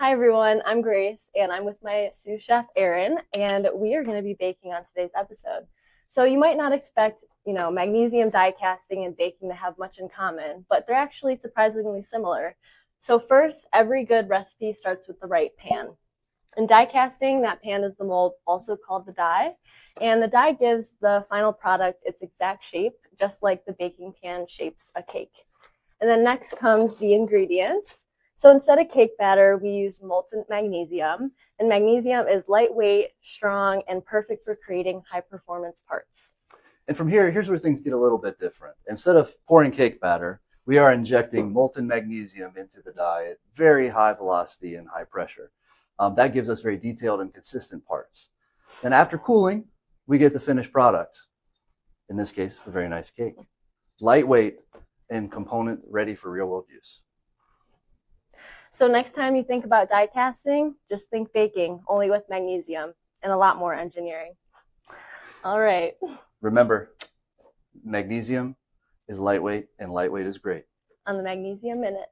Hi everyone, I'm Grace and I'm with my sous chef Erin and we are going to be baking on today's episode. So you might not expect, magnesium die casting and baking to have much in common, but they're actually surprisingly similar. So first, every good recipe starts with the right pan. In die casting, that pan is the mold, also called the die, and the die gives the final product its exact shape, just like the baking pan shapes a cake. And then next comes the ingredients. So instead of cake batter, we use molten magnesium. And magnesium is lightweight, strong, and perfect for creating high performance parts. And from here's where things get a little bit different. Instead of pouring cake batter, we are injecting molten magnesium into the die at very high velocity and high pressure. That gives us very detailed and consistent parts. And after cooling, we get the finished product. In this case, a very nice cake. Lightweight and component ready for real world use. So next time you think about die casting, just think baking, only with magnesium and a lot more engineering. All right. Remember, magnesium is lightweight and lightweight is great. On the Magnesium Minute.